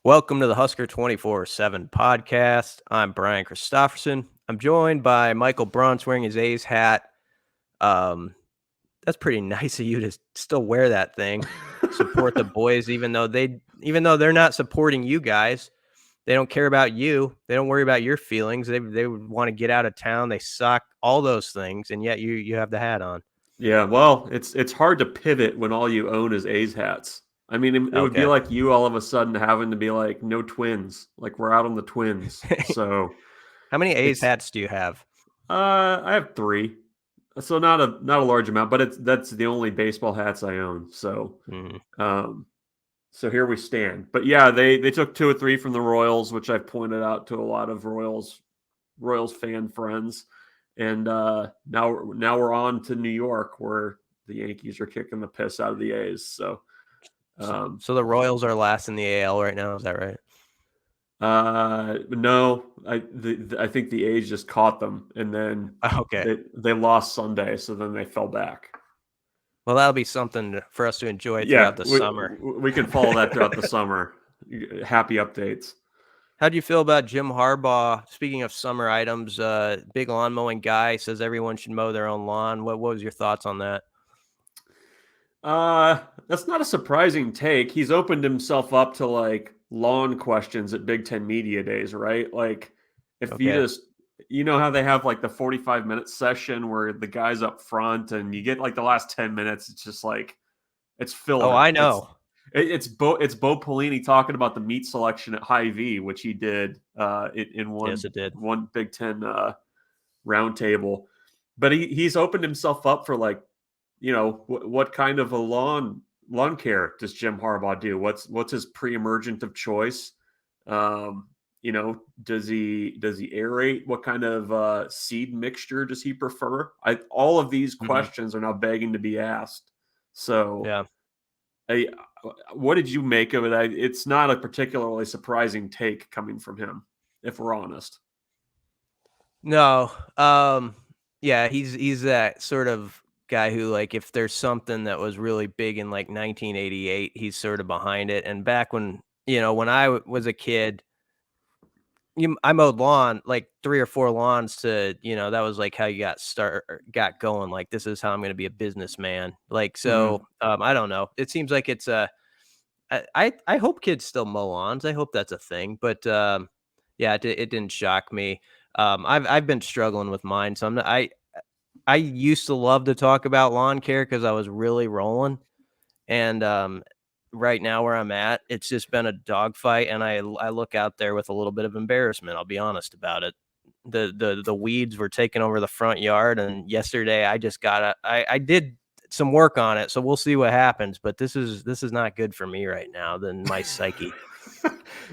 Welcome to the Husker247 Podcast. I'm Brian Christopherson. I'm joined by Michael Bruntz wearing his A's hat. That's pretty nice of you to still wear that thing. Support the boys, even though they're not supporting you guys. They don't care about you. They don't worry about your feelings. They would want to get out of town. They suck, all those things, and yet you have the hat on. Yeah, well, it's hard to pivot when all you own is A's hats. I mean, it would be Okay. like you all of a sudden having to be like, no Twins, like we're out on the Twins. So How many A's it's hats do you have? I have 3, so not a large amount, but that's the only baseball hats I own. So Mm. so here we stand. But yeah, they took 2 or 3 from the Royals, which I've pointed out to a lot of Royals fan friends. And now we're on to New York, where the Yankees are kicking the piss out of the A's. So the Royals are last in the AL right now. Is that right? no, I think the A's just caught them, and then Okay. they lost Sunday, so then they fell back. Well, that'll be something for us to enjoy Yeah, throughout the summer. we can follow that throughout the summer. Happy updates. How do you feel about Jim Harbaugh? Speaking of summer items, big lawn mowing guy says everyone should mow their own lawn. What was your thoughts on that? That's not a surprising take. He's opened himself up to like lawn questions at Big Ten Media Days, right? Like if you Okay. just, you know how they have like the 45-minute session where the guy's up front and you get like the last 10 minutes, it's just like, it's filler. Oh, I know. It's Bo Pelini talking about the meat selection at Hy-Vee, which he did in one, Yes, it did. one Big Ten roundtable. But he's opened himself up for like, you know, what kind of a lawn care does Jim Harbaugh do? What's his pre-emergent of choice? You know, does he aerate? What kind of seed mixture does he prefer? All of these questions are now begging to be asked. So, Yeah. what did you make of it? It's not a particularly surprising take coming from him, if we're honest. No. Yeah, he's that sort of guy who, like, if there's something that was really big in like 1988, he's sort of behind it. And back when I was a kid, I mowed lawn, like 3 or 4 lawns to, that was like how you got going. Like, this is how I'm going to be a businessman. Like, so, I don't know. It seems like it's I hope kids still mow lawns. I hope that's a thing. But yeah, it didn't shock me. I've been struggling with mine. So I used to love to talk about lawn care because I was really rolling. And right now where I'm at, it's just been a dogfight, and I look out there with a little bit of embarrassment. I'll be honest about it. The weeds were taking over the front yard, and yesterday I just I did some work on it, so we'll see what happens. But this is not good for me right now. Than my psyche.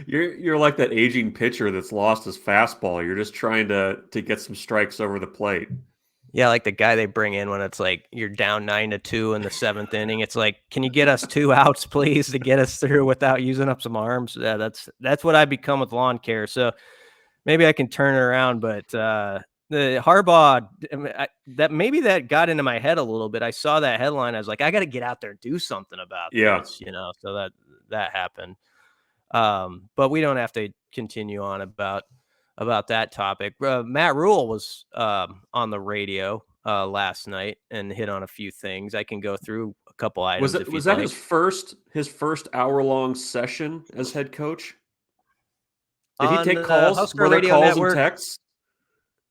You're like that aging pitcher that's lost his fastball. You're just trying to get some strikes over the plate. Yeah, like the guy they bring in when it's like you're down 9-2 in the 7th inning. It's like, can you get us 2 outs, please, to get us through without using up some arms? Yeah, that's what I become with lawn care. So maybe I can turn it around. But the Harbaugh, maybe that got into my head a little bit. I saw that headline. I was like, I got to get out there and do something about this, So that happened. But we don't have to continue on about that topic. Matt Rhule was on the radio last night and hit on a few things. I can go through a couple items. Was that his first hour-long session as head coach? Did he take calls? Husker Were there Radio calls Network, and texts?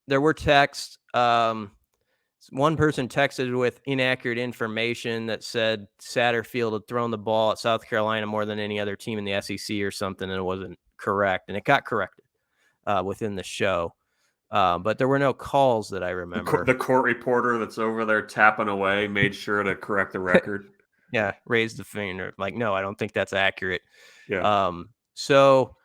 There were texts. One person texted with inaccurate information that said Satterfield had thrown the ball at South Carolina more than any other team in the SEC or something, and it wasn't correct, and it got corrected within the show. But there were no calls that I remember. The court reporter that's over there tapping away made sure to correct the record. Yeah, raised the finger. Like, no, I don't think that's accurate. Yeah. So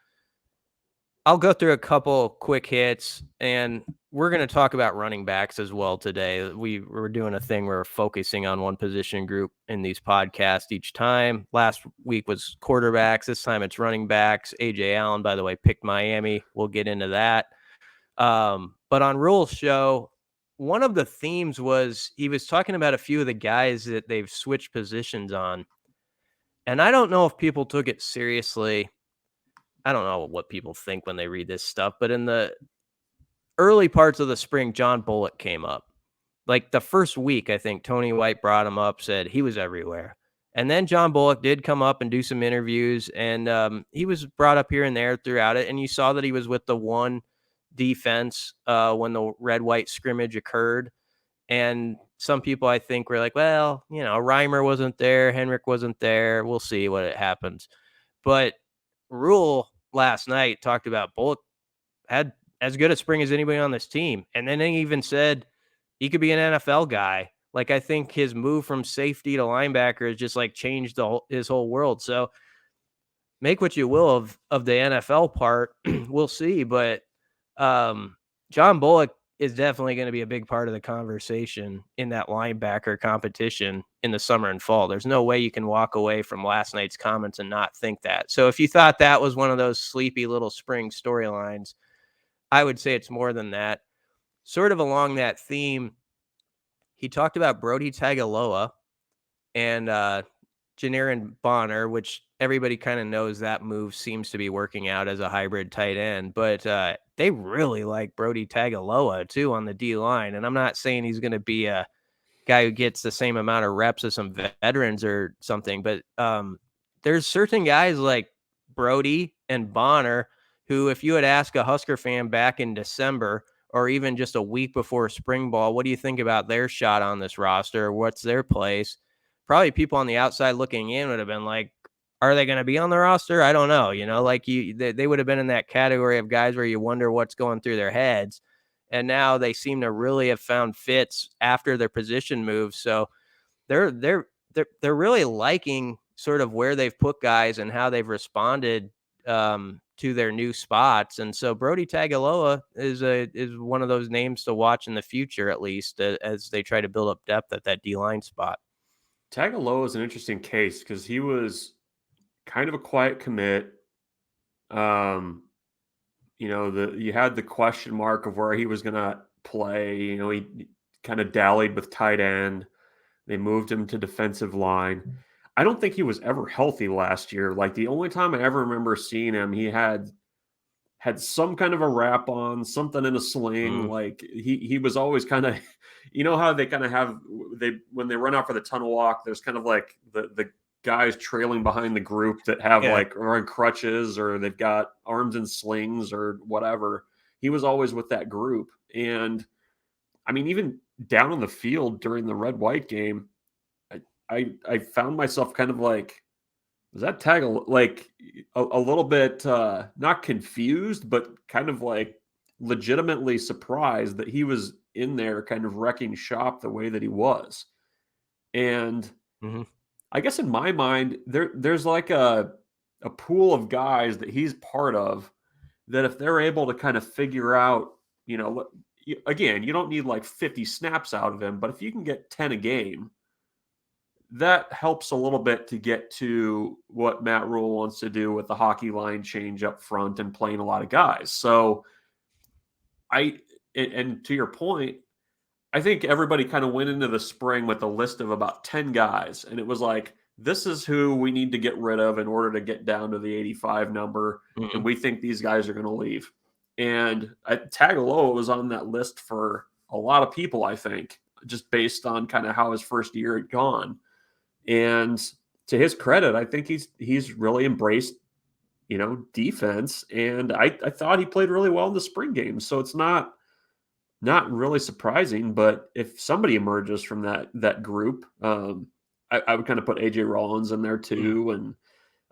I'll go through a couple quick hits, and we're going to talk about running backs as well today. We're doing a thing where we're focusing on one position group in these podcasts each time. Last week was quarterbacks. This time it's running backs. A.J. Allen, by the way, picked Miami. We'll get into that. But on Rhule's show, one of the themes was he was talking about a few of the guys that they've switched positions on. And I don't know if people took it seriously, I don't know what people think when they read this stuff, but in the early parts of the spring, John Bullock came up. Like the first week, I think Tony White brought him up, said he was everywhere. And then John Bullock did come up and do some interviews, and he was brought up here and there throughout it. And you saw that he was with the one defense when the red-white scrimmage occurred. And some people, I think, were like, well, Reimer wasn't there, Henrik wasn't there. We'll see what happens. But Rhule last night talked about Bullock had as good a spring as anybody on this team. And then they even said he could be an NFL guy. Like, I think his move from safety to linebacker has just like changed his whole world. So make what you will of the NFL part. We'll see. But John Bullock is definitely going to be a big part of the conversation in that linebacker competition in the summer and fall. There's no way you can walk away from last night's comments and not think that. So if you thought that was one of those sleepy little spring storylines, I would say it's more than that. Sort of along that theme, he talked about Brody Tagaloa and Janirin Bonner, which everybody kind of knows that move seems to be working out as a hybrid tight end. But they really like Brody Tagaloa, too, on the D-line. And I'm not saying he's going to be a guy who gets the same amount of reps as some veterans or something. But there's certain guys like Brody and Bonner who, if you had asked a Husker fan back in December or even just a week before spring ball, what do you think about their shot on this roster? What's their place? Probably people on the outside looking in would have been like, are they going to be on the roster? I don't know. Like they would have been in that category of guys where you wonder what's going through their heads. And now they seem to really have found fits after their position moves. So they're really liking sort of where they've put guys and how they've responded to their new spots. And so Brody Tagaloa is one of those names to watch in the future, at least as they try to build up depth at that D-line spot. Tagaloa is an interesting case because he was kind of a quiet commit. You had the question mark of where he was going to play. He kind of dallied with tight end. They moved him to defensive line. I don't think he was ever healthy last year. Like the only time I ever remember seeing him, he had some kind of a wrap on, something in a sling. Like he was always kind of, how they kind of have when they run out for the tunnel walk, there's kind of like the guys trailing behind the group that have are on crutches or they've got arms in slings or whatever. He was always with that group. And I mean, even down on the field during the red-white game, I found myself kind of like, was that tag like a little bit not confused, but kind of like legitimately surprised that he was in there kind of wrecking shop the way that he was. And I guess in my mind, there's like a pool of guys that he's part of that if they're able to kind of figure out, again, you don't need like 50 snaps out of him, but if you can get 10 a game, that helps a little bit to get to what Matt Rhule wants to do with the hockey line change up front and playing a lot of guys. So and to your point, I think everybody kind of went into the spring with a list of about 10 guys. And it was like, this is who we need to get rid of in order to get down to the 85 number. And we think these guys are going to leave. And Tagaloa was on that list for a lot of people, I think, just based on kind of how his first year had gone. And to his credit, I think he's really embraced, defense. And I thought he played really well in the spring game. So it's not really surprising. But if somebody emerges from that group, I would kind of put AJ Rollins in there too. And,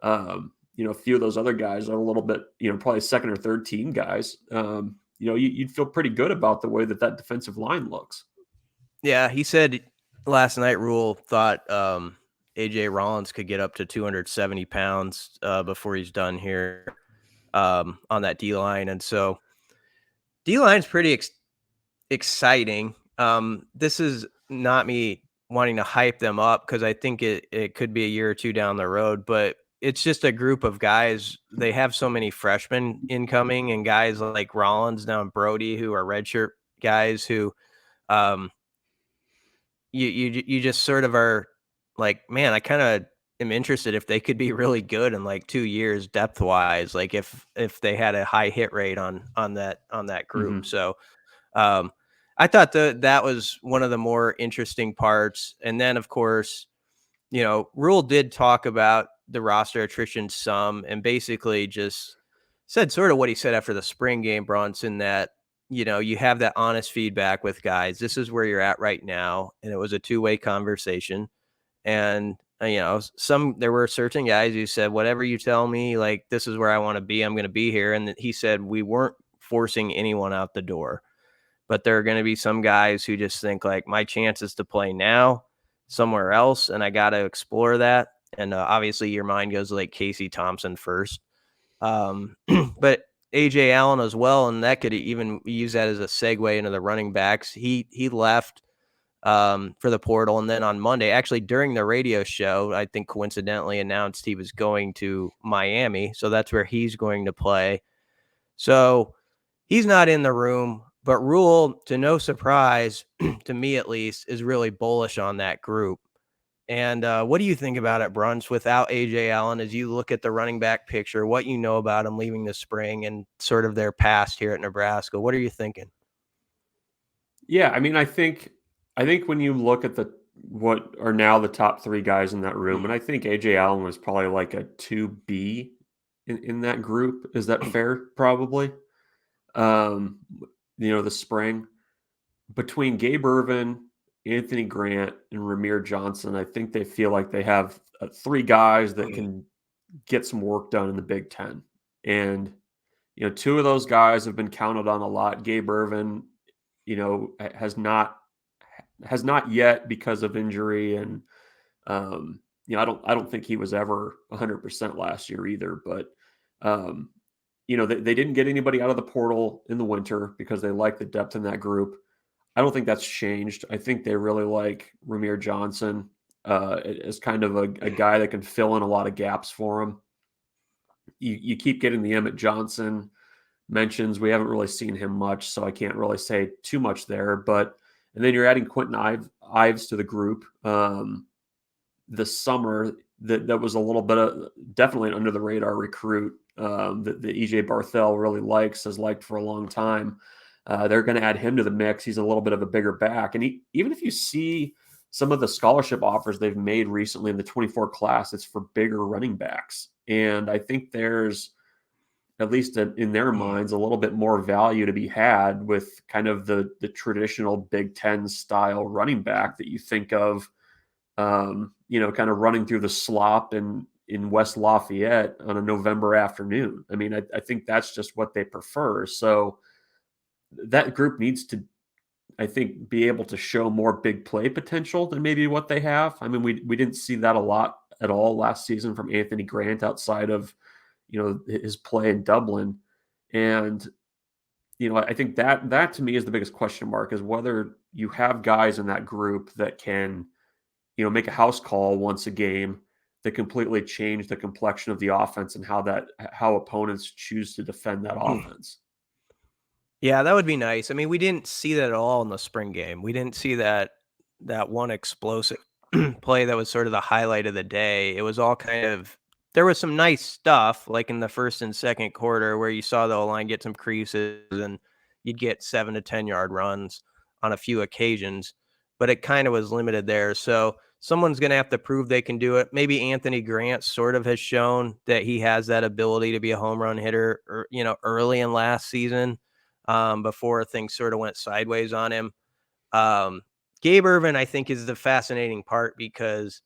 a few of those other guys are a little bit, probably second or third team guys. You'd feel pretty good about the way that defensive line looks. Yeah, he said last night Rhule thought AJ Rollins could get up to 270 pounds before he's done here on that D-line. And so D-line's pretty exciting. This is not me wanting to hype them up because I think it could be a year or two down the road, but it's just a group of guys. They have so many freshmen incoming and guys like Rollins now and Brody who are redshirt guys who you just sort of are like, man, I kind of am interested if they could be really good in like 2 years depth wise, like if they had a high hit rate on that group. Mhm. So um, I thought that was one of the more interesting parts. And then, of course, Rhule did talk about the roster attrition some and basically just said sort of what he said after the spring game, Bronson, that, you have that honest feedback with guys. This is where you're at right now. And it was a two-way conversation. And, there were certain guys who said, whatever you tell me, like, this is where I want to be, I'm going to be here. And he said, we weren't forcing anyone out the door. But there are going to be some guys who just think like my chances to play now somewhere else, and I got to explore that. And obviously, your mind goes like Casey Thompson first, but AJ Allen as well, and that could even use that as a segue into the running backs. He left for the portal, and then on Monday, actually during the radio show, I think coincidentally announced he was going to Miami, so that's where he's going to play. So he's not in the room, but Rhule, to no surprise, to me at least, is really bullish on that group. And what do you think about it, Bruns, without A.J. Allen, as you look at the running back picture, what you know about him leaving the spring and sort of their past here at Nebraska? What are you thinking? Yeah, I mean, I think when you look at what are now the top 3 guys in that room, and I think AJ Allen was probably like a 2B in that group. Is that fair? Probably. Um, the spring between Gabe Ervin, Anthony Grant, and Ramir Johnson, I think they feel like they have 3 guys that can get some work done in the Big Ten. And 2 of those guys have been counted on a lot. Gabe Ervin, has not yet because of injury, and I don't think he was ever 100% last year either. But they didn't get anybody out of the portal in the winter because they like the depth in that group. I don't think that's changed. I think they really like Ramir Johnson as kind of a guy that can fill in a lot of gaps for them. You keep getting the Emmett Johnson mentions. We haven't really seen him much, so I can't really say too much there. And then you're adding Quentin Ives to the group this summer. That was a little bit of definitely an under the radar recruit that EJ Barthel really has liked for a long time. They're going to add him to the mix. He's a little bit of a bigger back, and even if you see some of the scholarship offers they've made recently in the 24 class, it's for bigger running backs, and I think there's, at least in their minds, a little bit more value to be had with kind of the traditional Big Ten style running back that you think of, kind of running through the slop in West Lafayette on a November afternoon. I mean, I think that's just what they prefer. So that group needs to, I think, be able to show more big play potential than maybe what they have. I mean, we didn't see that a lot at all last season from Anthony Grant outside of his play in Dublin. And I think that to me is the biggest question mark, is whether you have guys in that group that can make a house call once a game that completely change the complexion of the offense and how opponents choose to defend that offense. Yeah, that would be nice. I mean, we didn't see that at all in the spring game. We didn't see that one explosive play that was sort of the highlight of the day. It was all kind of, there was some nice stuff like in the first and second quarter where you saw the O-line get some creases and you'd get 7 to 10 yard runs on a few occasions, but it kind of was limited there. So someone's going to have to prove they can do it. Maybe Anthony Grant sort of has shown that he has that ability to be a home run hitter, or, early in last season, before things sort of went sideways on him. Gabe Ervin, I think, is the fascinating part because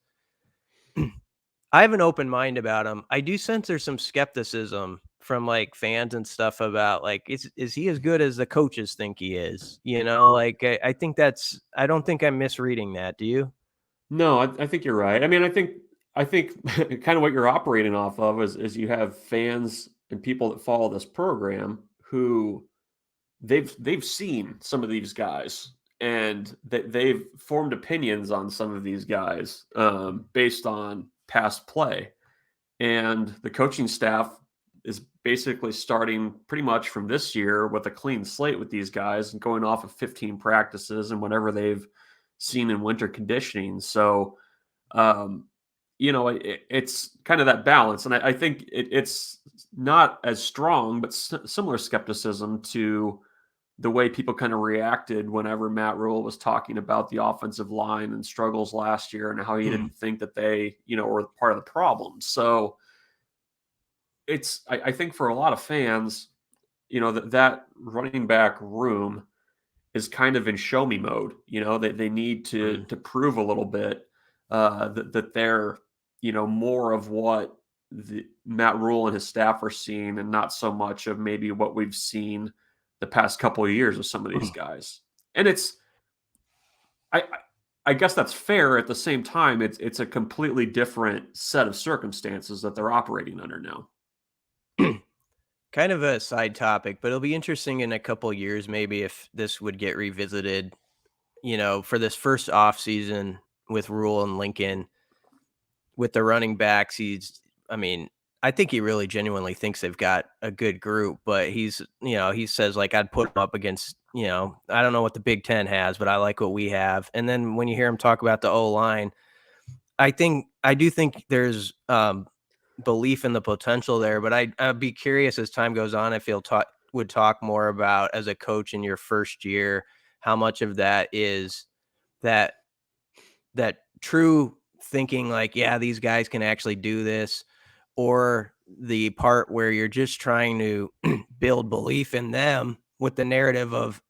I have an open mind about him. I do sense there's some skepticism from like fans and stuff about like, is he as good as the coaches think he is? Like I think I don't think I'm misreading that. Do you? No, I think you're right. I mean, I think kind of what you're operating off of is you have fans and people that follow this program who they've seen some of these guys, and they've formed opinions on some of these guys based on past play. And the coaching staff is basically starting pretty much from this year with a clean slate with these guys and going off of 15 practices and whatever they've seen in winter conditioning. So, um, it's kind of that balance. And I think it's not as strong, but similar skepticism to the way people kind of reacted whenever Matt Rhule was talking about the offensive line and struggles last year and how he didn't think that they, were part of the problem. So I think for a lot of fans, that running back room is kind of in show me mode. They need to prove a little bit that they're, more of what the Matt Rhule and his staff are seeing, and not so much of maybe what we've seen the past couple of years with some of these guys. And I guess that's fair. At the same time, it's a completely different set of circumstances that they're operating under now. Kind of a side topic, but it'll be interesting in a couple years maybe if this would get revisited, for this first off season with Rhule and Lincoln with the running backs. I think he really genuinely thinks they've got a good group, but he says like I'd put them up against, I don't know what the Big Ten has, but I like what we have. And then when you hear him talk about the O-line, I do think there's belief in the potential there, but I'd be curious as time goes on if he'll would talk more about as a coach in your first year, how much of that is that true thinking like, yeah, these guys can actually do this, or the part where you're just trying to build belief in them with the narrative of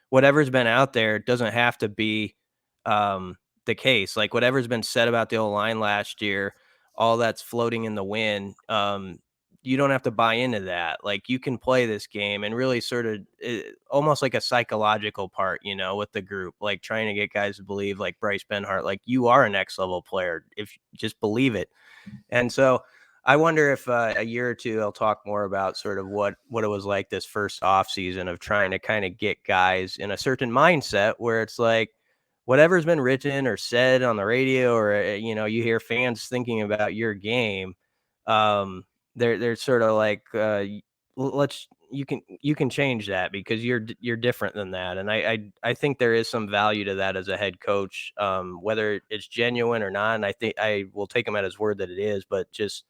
whatever's been out there doesn't have to be the case. Like whatever's been said about the O-line last year, all that's floating in the wind. You don't have to buy into that. Like you can play this game and really sort of almost like a psychological part, with the group, like trying to get guys to believe like Bryce Benhart, like you are a next level player if you just believe it. And so I wonder if a year or two I'll talk more about sort of what it was like this first off season of trying to kind of get guys in a certain mindset where it's like whatever's been written or said on the radio or you hear fans thinking about your game, they're sort of like you can change that because you're different than that. And I think there is some value to that as a head coach, whether it's genuine or not. And I think I will take him at his word that it is, but just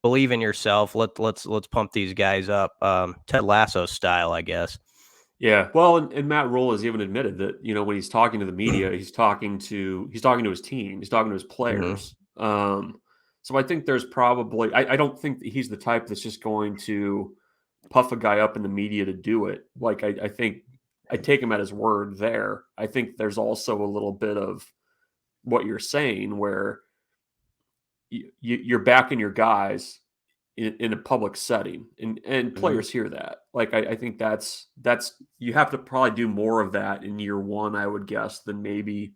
believe in yourself. Let's pump these guys up, Ted Lasso style, I guess. Yeah, well, and Matt Rhule has even admitted that when he's talking to the media, he's talking to his team, he's talking to his players. So I think there's probably I don't think that he's the type that's just going to puff a guy up in the media to do it. Like I think I take him at his word there. I think there's also a little bit of what you're saying where you're backing your guys in a public setting, and players hear that. Like I think that's you have to probably do more of that in year one, I would guess, than maybe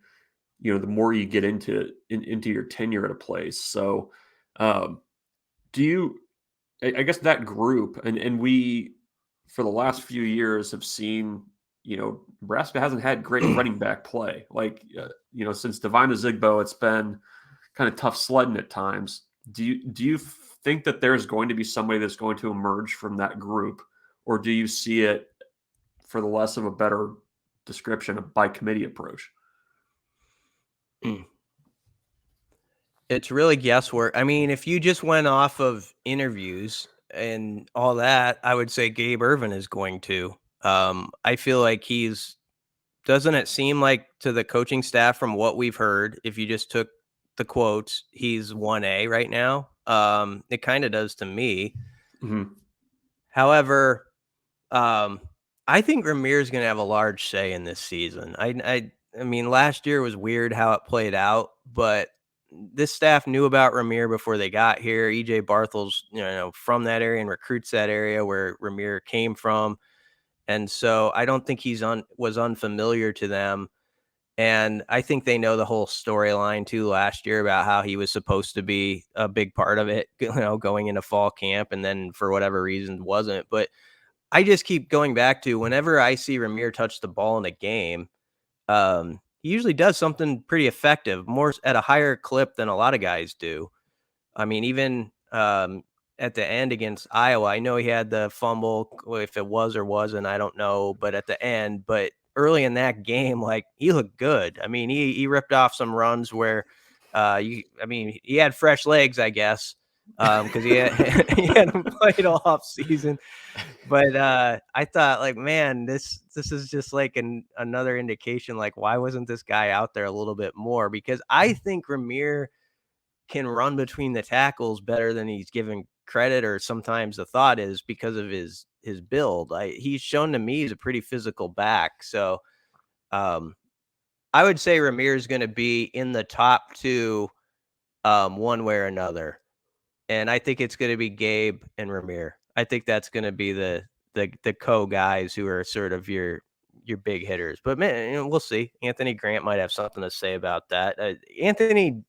the more you get into your tenure at a place. So do you I guess that group, and we for the last few years have seen Nebraska hasn't had great running back play. Like since Divine Zigbo, it's been kind of tough sledding at times. Do you think that there's going to be somebody that's going to emerge from that group, or do you see it, for the less of a better description, a by committee approach? It's really guesswork. I mean, if you just went off of interviews and all that, I would say Gabe Ervin is going to. I feel like doesn't it seem like to the coaching staff from what we've heard, if you just took the quotes, he's 1A right now. It kind of does to me. However, I think Ramir is going to have a large say in this season. I mean, last year was weird how it played out, but this staff knew about Ramir before they got here. EJ Barthel's, from that area and recruits that area where Ramir came from. And so I don't think was unfamiliar to them. And I think they know the whole storyline too last year about how he was supposed to be a big part of it, going into fall camp, and then for whatever reason wasn't. But I just keep going back to whenever I see Ramir touch the ball in a game, he usually does something pretty effective, more at a higher clip than a lot of guys do. I mean, even at the end against Iowa, I know he had the fumble. If it was or wasn't, I don't know. But at the end, early in that game, like he looked good. I mean, he ripped off some runs where He had fresh legs, I guess, because he hadn't played all off season. But I thought, like, man, this is just like another indication. Like, why wasn't this guy out there a little bit more? Because I think Ramir can run between the tackles better than he's given credit, or sometimes the thought is, because of his build. He's shown to me he's a pretty physical back. So um, I would say Ramir is going to be in the top two, one way or another. And I think it's going to be Gabe and Ramir. I think that's going to be the guys who are sort of your big hitters. But man, we'll see. Anthony Grant might have something to say about that. Anthony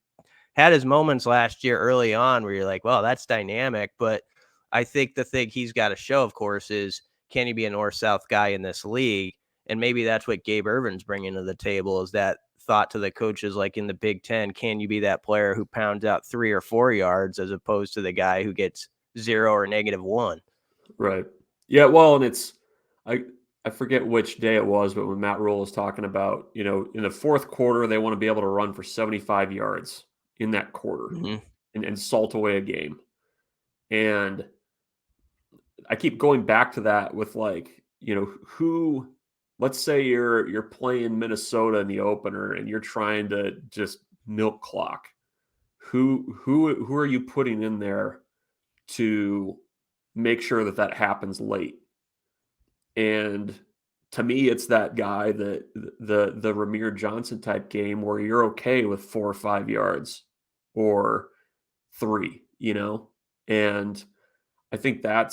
had his moments last year early on where you're like, well, that's dynamic. But I think the thing he's got to show, of course, is can he be a north-south guy in this league? And maybe that's what Gabe Irvin's bringing to the table, is that thought to the coaches, like in the Big Ten, can you be that player who pounds out 3 or 4 yards as opposed to the guy who gets 0 or -1? Right. Yeah. Well, and I forget which day it was, but when Matt Rhule was talking about, in the fourth quarter, they want to be able to run for 75 yards in that quarter and salt away a game. And I keep going back to that with, like, who, let's say you're playing Minnesota in the opener and you're trying to just milk clock. Who are you putting in there to make sure that happens late? And to me, it's that guy, that the Ramir Johnson type game where you're okay with 4 or 5 yards or 3, and I think that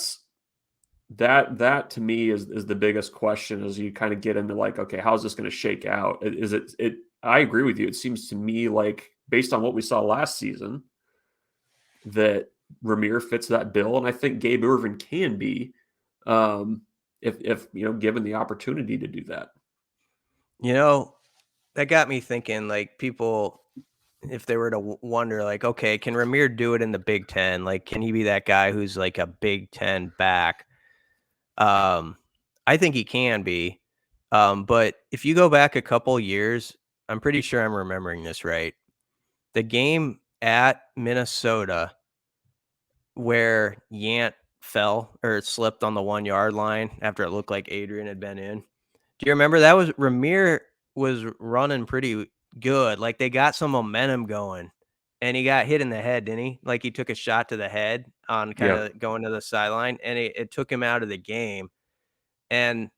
to me is the biggest question, as you kind of get into, like, okay, how's this going to shake out? Is it? I agree with you. It seems to me like, based on what we saw last season, that Ramir fits that bill, and I think Gabe Irvin can be, if given the opportunity to do that. That got me thinking, like, people, if they were to wonder, like, okay, can Ramir do it in the Big Ten? Like, can he be that guy who's like a Big Ten back? I think he can be. But if you go back a couple years, I'm pretty sure I'm remembering this right. The game at Minnesota where Yant fell or slipped on the 1-yard line after it looked like Adrian had been in. Do you remember that? Was Ramir was running pretty good. Like, they got some momentum going, and he got hit in the head, didn't he? Like, he took a shot to the head on kind of going to the sideline, and it took him out of the game. And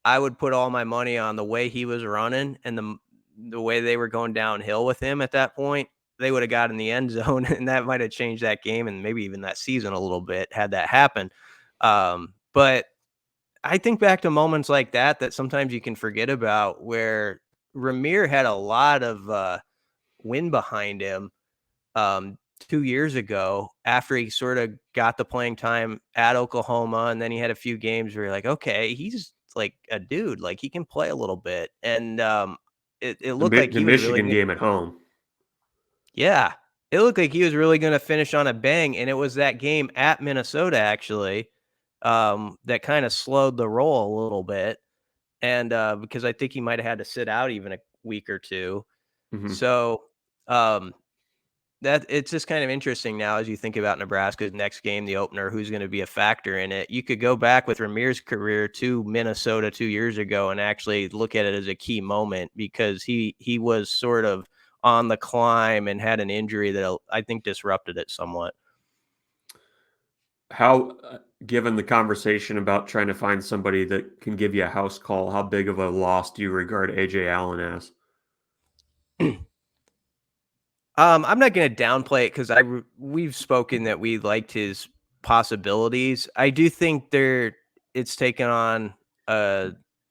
I would put all my money on the way he was running and the way they were going downhill with him at that point. They would have got in the end zone, and that might have changed that game and maybe even that season a little bit had that happen. But I think back to moments like that sometimes you can forget about, where Ramir had a lot of wind behind him 2 years ago after he sort of got the playing time at Oklahoma. And then he had a few games where you're like, okay, he's like a dude, like he can play a little bit. And it looked like The he was really Michigan game at home. Yeah, it looked like he was really going to finish on a bang. And it was that game at Minnesota, actually, that kind of slowed the roll a little bit. And because I think he might have had to sit out even a week or two. So that it's just kind of interesting now as you think about Nebraska's next game, the opener, who's going to be a factor in it. You could go back with Ramir's career to Minnesota 2 years ago and actually look at it as a key moment, because he was sort of on the climb and had an injury that I think disrupted it somewhat. How, given the conversation about trying to find somebody that can give you a house call, how big of a loss do you regard AJ Allen as? I'm not going to downplay it, because we've spoken that we liked his possibilities. I do think it's taken on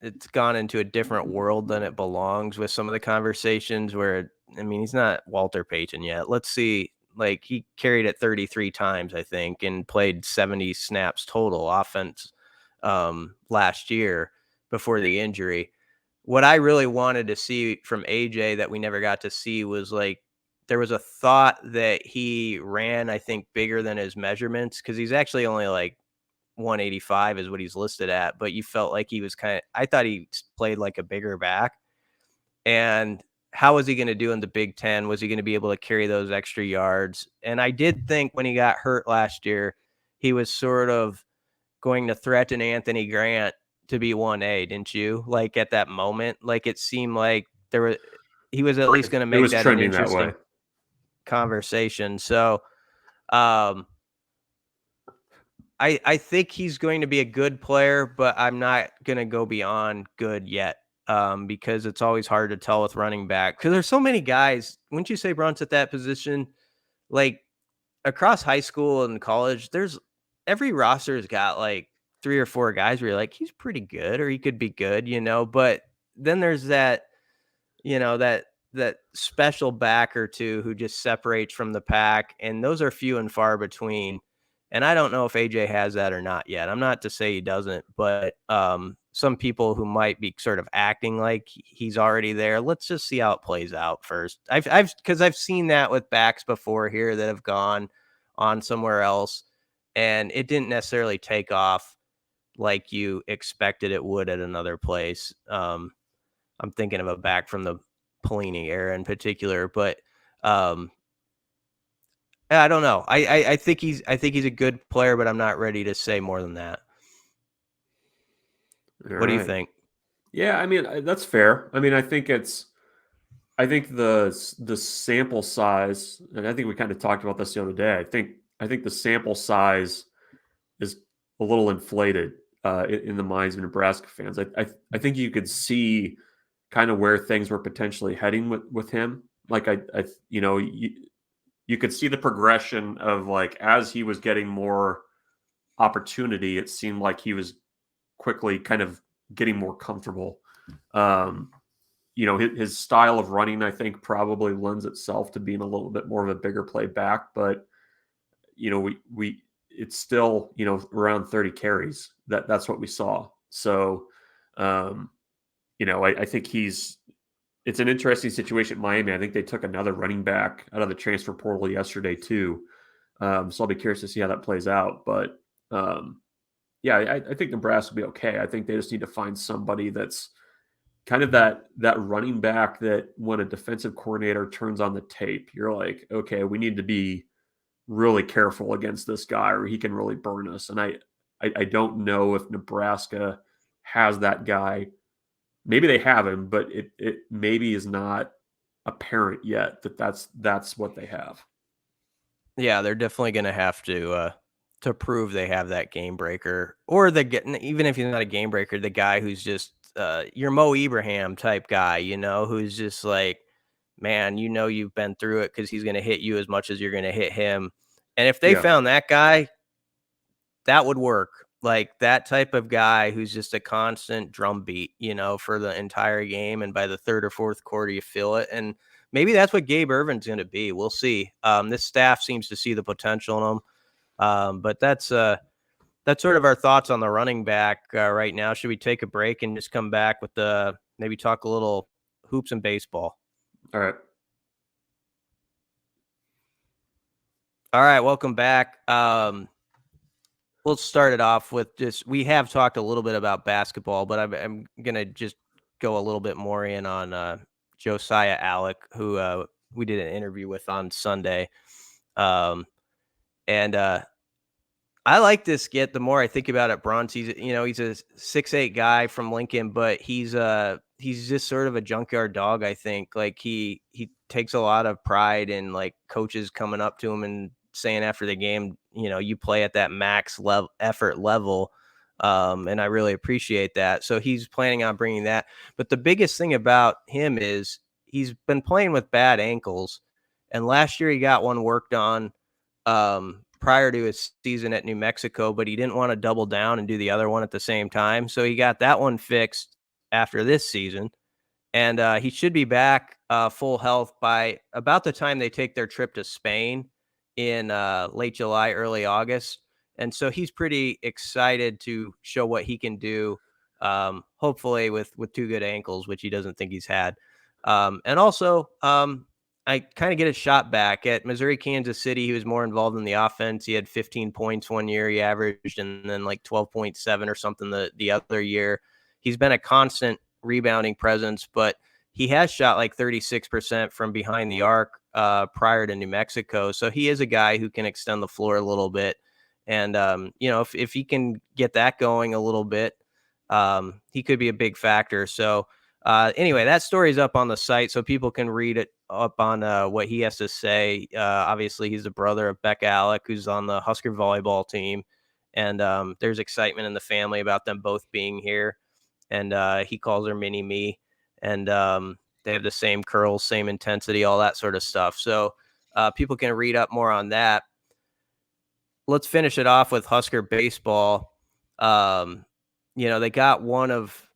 it's gone into a different world than it belongs with some of the conversations where, he's not Walter Payton yet. Let's see, like, he carried it 33 times, I think, and played 70 snaps total offense last year before the injury. What I really wanted to see from AJ that we never got to see was, like, there was a thought that he ran, I think, bigger than his measurements, because he's actually only like 185 is what he's listed at. But you felt like he was I thought he played like a bigger back. And how was he going to do in the Big Ten? Was he going to be able to carry those extra yards? And I did think when he got hurt last year, he was sort of going to threaten Anthony Grant to be 1A, didn't you? Like at that moment, like it seemed like he was at least going to It make was that an trending that way. interesting conversation. So, I think he's going to be a good player, but I'm not going to go beyond good yet, because it's always hard to tell with running back because there's so many guys. Wouldn't you say Brunt's at that position? Like across high school and college, there's every roster's got like 3 or 4 guys where you're like, he's pretty good or he could be good, but then there's that, that special back or two who just separates from the pack, and those are few and far between. And I don't know if AJ has that or not yet. I'm not to say he doesn't, but some people who might be sort of acting like he's already there. Let's just see how it plays out first. Because I've seen that with backs before here that have gone on somewhere else, and it didn't necessarily take off like you expected it would at another place. I'm thinking of a back from the Pelini era in particular, but I don't know. I think he's a good player, but I'm not ready to say more than that. What do you think? Yeah, I mean that's fair. I mean, I think the sample size, and I think we kind of talked about this the other day. I think the sample size is a little inflated in the minds of Nebraska fans. I think you could see kind of where things were potentially heading with him. Like you could see the progression of like as he was getting more opportunity, it seemed like he was quickly kind of getting more comfortable. His style of running, I think, probably lends itself to being a little bit more of a bigger play back, but it's still, around 30 carries. That's what we saw. So, I think it's an interesting situation at Miami. I think they took another running back out of the transfer portal yesterday too. So I'll be curious to see how that plays out. But yeah, I think Nebraska will be okay. I think they just need to find somebody that's kind of that running back that when a defensive coordinator turns on the tape, you're like, okay, we need to be really careful against this guy or he can really burn us. And I don't know if Nebraska has that guy. Maybe they have him, but it maybe is not apparent yet that's what they have. Yeah, they're definitely going to have to prove they have that game breaker, or even if he's not a game breaker, the guy who's just your Mo Ibrahim type guy, who's just like, man, you've been through it because he's going to hit you as much as you're going to hit him. And if they found that guy, that would work. Like that type of guy who's just a constant drumbeat, for the entire game. And by the third or fourth quarter, you feel it. And maybe that's what Gabe Ervin's going to be. We'll see. This staff seems to see the potential in him. But that's sort of our thoughts on the running back right now. Should we take a break and just come back with maybe talk a little hoops and baseball? All right. All right. Welcome back. We'll start it off with we have talked a little bit about basketball, but I'm going to just go a little bit more in on Josiah Allick, who we did an interview with on Sunday. And I like this get the more I think about it. Bruns, he's a 6'8" guy from Lincoln, but he's just sort of a junkyard dog. I think like he takes a lot of pride in like coaches coming up to him and saying after the game, you play at that max effort level. And I really appreciate that. So he's planning on bringing that. But the biggest thing about him is he's been playing with bad ankles. And last year he got one worked on prior to his season at New Mexico, but he didn't want to double down and do the other one at the same time. So he got that one fixed after this season. And he should be back full health by about the time they take their trip to Spain in late July, early August. And so he's pretty excited to show what he can do, hopefully with 2 good ankles, which he doesn't think he's had. And also, I kind of get a shot back at Missouri, Kansas City. He was more involved in the offense. He had 15 points one year he averaged, and then like 12.7 or something the other year. He's been a constant rebounding presence, but he has shot like 36% from behind the arc prior to New Mexico. So he is a guy who can extend the floor a little bit. And, if he can get that going a little bit, he could be a big factor. So anyway, that story's up on the site so people can read it up on what he has to say. Obviously, he's the brother of Becca Allick, who's on the Husker volleyball team. And there's excitement in the family about them both being here. And he calls her Mini Me. And they have the same curls, same intensity, all that sort of stuff. So people can read up more on that. Let's finish it off with Husker baseball. They got one of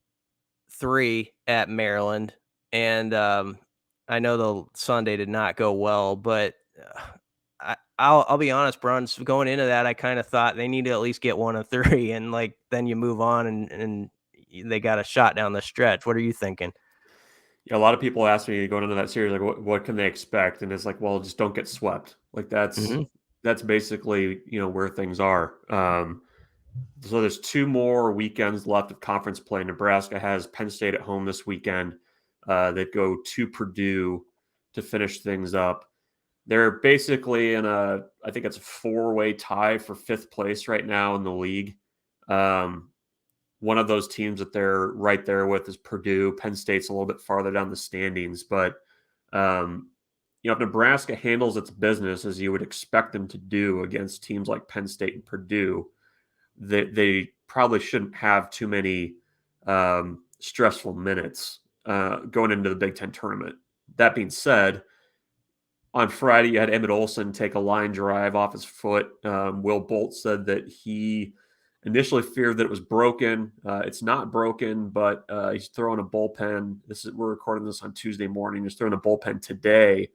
3 at Maryland, and I know the Sunday did not go well, but I'll be honest, Bruns, going into that, I kind of thought they need to at least get 1 of 3, and then you move on and they got a shot down the stretch. What are you thinking? Yeah, a lot of people ask me going into that series, like, what can they expect? And it's like, well, just don't get swept. Like that's basically where things are. So there's 2 more weekends left of conference play. Nebraska has Penn State at home this weekend. That go to Purdue to finish things up. They're basically I think it's a 4-way tie for 5th place right now in the league. One of those teams that they're right there with is Purdue. Penn State's a little bit farther down the standings, but if Nebraska handles its business as you would expect them to do against teams like Penn State and Purdue, they probably shouldn't have too many stressful minutes going into the Big Ten tournament. That being said, on Friday, you had Emmett Olson take a line drive off his foot. Will Bolt said that he initially feared that it was broken. It's not broken, but he's throwing a bullpen. We're recording this on Tuesday morning. He's throwing a bullpen today.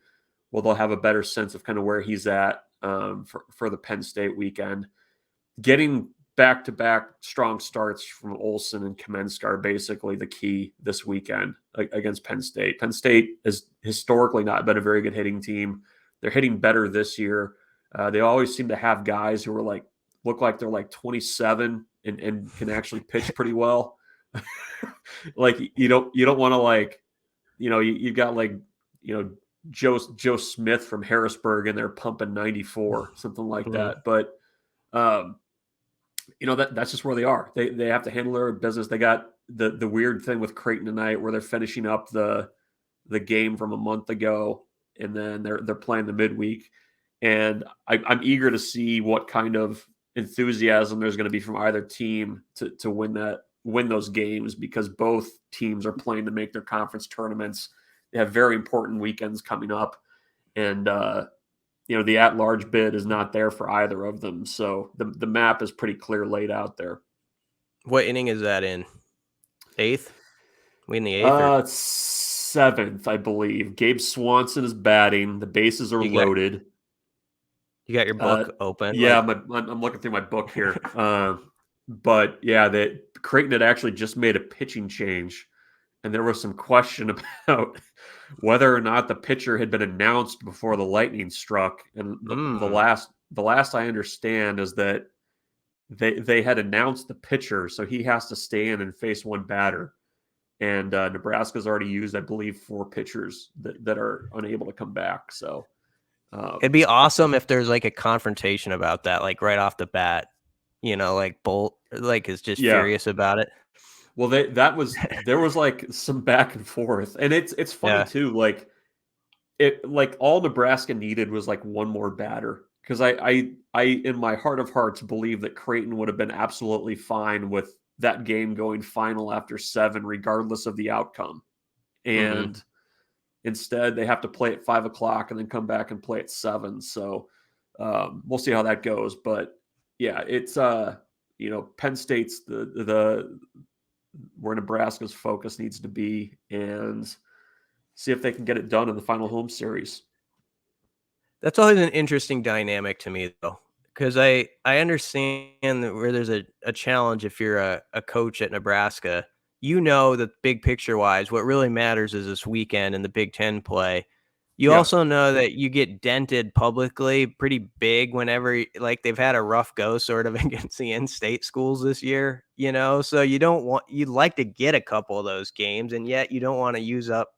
Well, they'll have a better sense of kind of where he's at for the Penn State weekend. Getting back-to-back strong starts from Olson and Kamenska are basically the key this weekend against Penn State. Penn State has historically not been a very good hitting team. They're hitting better this year. They always seem to have guys who are look like they're 27 and can actually pitch pretty well. You don't want to you've got Joe Smith from Harrisburg and they're pumping 94, something like that. But that's just where they are. They have to handle their business. They got the weird thing with Creighton tonight where they're finishing up the game from a month ago, and then they're playing the midweek. And I'm eager to see what kind of enthusiasm there's going to be from either team to win those games, because both teams are playing to make their conference tournaments. They have very important weekends coming up, and the at-large bid is not there for either of them. So the map is pretty clear laid out there. What inning is that in? 8th? We in the 8th? 7th, I believe. Gabe Swanson is batting. The bases are loaded. You got your book open? Yeah, I'm looking through my book here. But yeah, Creighton had actually just made a pitching change, and there was some question about whether or not the pitcher had been announced before the lightning struck. And the last I understand is that they had announced the pitcher, so he has to stay in and face one batter. And Nebraska's already used, I believe, 4 pitchers that are unable to come back. So it'd be awesome if there's a confrontation about that, right off the bat. Bolt is just furious about it. Well, there was some back and forth, and it's funny too. All Nebraska needed was one more batter, because I in my heart of hearts believe that Creighton would have been absolutely fine with that game going final after 7, regardless of the outcome. And instead, they have to play at 5:00 and then come back and play at 7. So we'll see how that goes. But yeah, it's Penn State's the where Nebraska's focus needs to be, and see if they can get it done in the final home series. That's always an interesting dynamic to me, though, because I understand that where there's a challenge if you're a coach at Nebraska. The big picture wise, what really matters is this weekend and the Big Ten play. You Yeah. also know that you get dented publicly pretty big whenever like they've had a rough go sort of against the in-state schools this year, so you'd like to get a couple of those games, and yet you don't want to use up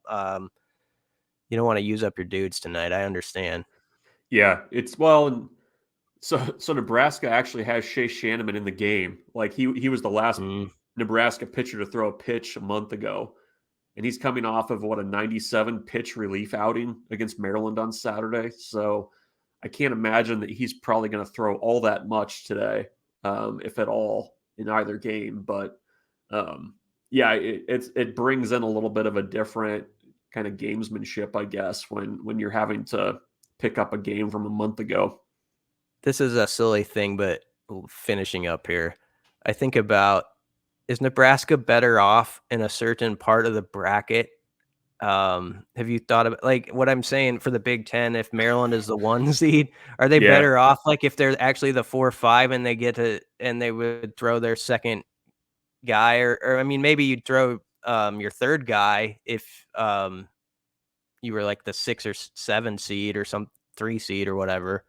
your dudes tonight. I understand. Yeah. It's well, and so Nebraska actually has Shea Shanneman in the game. Like he was the last Mm. Nebraska pitcher to throw a pitch a month ago. And he's coming off of what, a 97 pitch relief outing against Maryland on Saturday. So I can't imagine that he's probably going to throw all that much today, if at all, in either game. But yeah, it brings in a little bit of a different kind of gamesmanship, I guess, when you're having to pick up a game from a month ago. This is a silly thing, but finishing up here, I think about, is Nebraska better off in a certain part of the bracket? Have you thought about like what I'm saying for the Big Ten? If Maryland is the 1 seed, are they Yeah. better off like if they're actually the 4-5 and they would throw their second guy, or I mean maybe you'd throw your third guy if you were like the 6 or 7 seed or some 3 seed or whatever,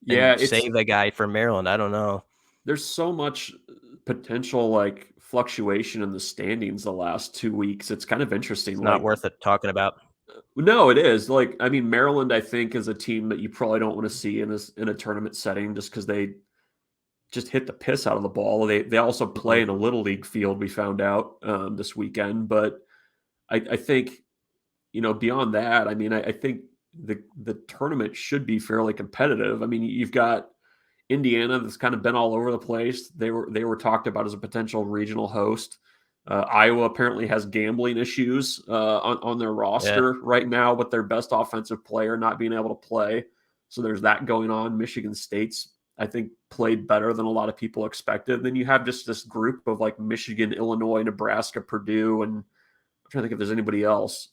Yeah, and save a guy for Maryland. I don't know. there's so much potential like fluctuation in the standings the last 2 weeks. It's kind of interesting. It's not Like, worth it talking about. no, it is. Like, I mean, Maryland, I think, is a team that you probably don't want to see in a tournament setting just because they just hit the piss out of the ball. They also play Mhm. in a little league field. We found out this weekend, but I think beyond that, I mean, I think the tournament should be fairly competitive. I mean, you've got Indiana that's kind of been all over the place. They were talked about as a potential regional host. Iowa apparently has gambling issues on their Yeah. roster right now with their best offensive player not being able to play. So there's that going on. Michigan State's, I think, played better than a lot of people expected. Then you have just this group of like Michigan, Illinois, Nebraska, Purdue, and I'm trying to think if there's anybody else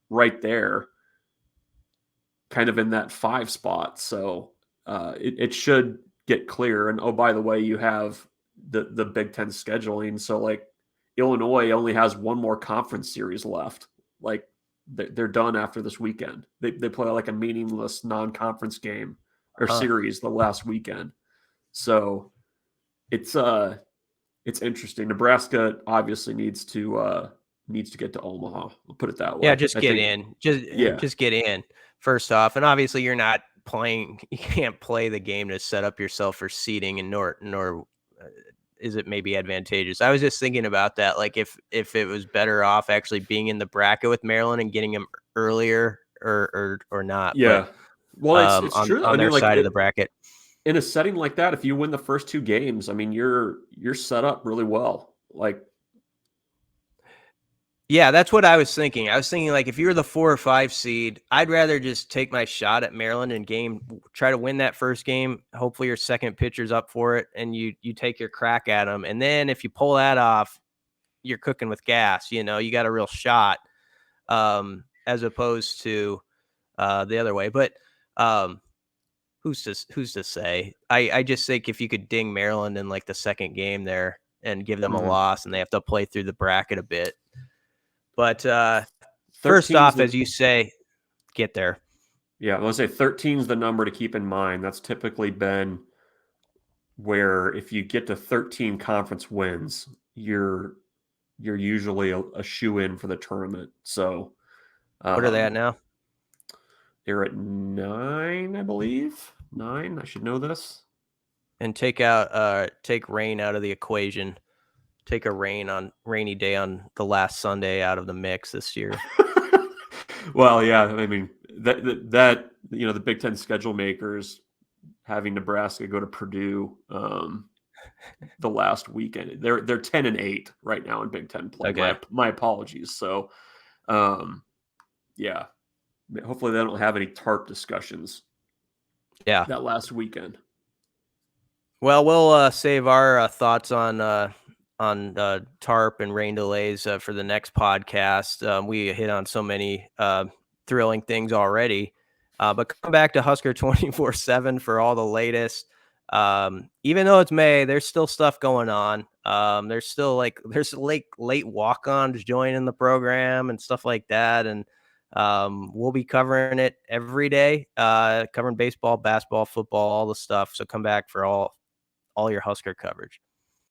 right there, kind of in that 5 spot. So it should get clear. And oh, by the way, you have the Big Ten scheduling. So like Illinois only has one more conference series left. Like they're done after this weekend. They play like a meaningless non-conference game or Huh. series the last weekend. So it's interesting. Nebraska obviously needs to get to Omaha. We'll put it that Yeah, way. just I get think, in. yeah, Just get in first off, and obviously you're not playing. You can't play the game to set up yourself for seeding, and nor is it maybe advantageous. I was just thinking about that, like if it was better off actually being in the bracket with Maryland and getting them earlier, or not. But yeah. Well, it's true. I on mean, their like side of the bracket. in a setting like that, if you win the first 2 games, I mean, you're set up really well. Like, Yeah, that's what I was thinking. I was thinking like if you're the 4 or 5 seed, I'd rather just take my shot at Maryland and try to win that first game. Hopefully your second pitcher's up for it and you take your crack at them. And then if you pull that off, you're cooking with gas, you got a real shot, as opposed to the other way. But who's to say? I just think if you could ding Maryland in like the second game there and give them a mhm. loss and they have to play through the bracket a bit. But first 13's off, the as you say, get there. yeah, I want to say 13's the number to keep in mind. That's typically been where if you get to 13 conference wins, you're usually a shoe in for the tournament. So What are they at um, now? they're at 9, I believe. 9. I should know this. And take rain out of the equation. Take a rainy day on the last Sunday out of the mix this year. Well, yeah, I mean that the Big Ten schedule makers having Nebraska go to Purdue the last weekend. They're 10-8 right now in Big Ten play. Okay. My apologies. So, yeah, hopefully they don't have any TARP discussions. Yeah. That last weekend. Well, we'll save our thoughts on TARP and rain delays for the next podcast. We hit on so many thrilling things already, but come back to Husker 24/7 for all the latest. Even though it's May, there's still stuff going on. There's still there's late walk-ons joining the program and stuff like that, and We'll be covering it every day, covering baseball, basketball, football, all the stuff. So come back for all your Husker coverage.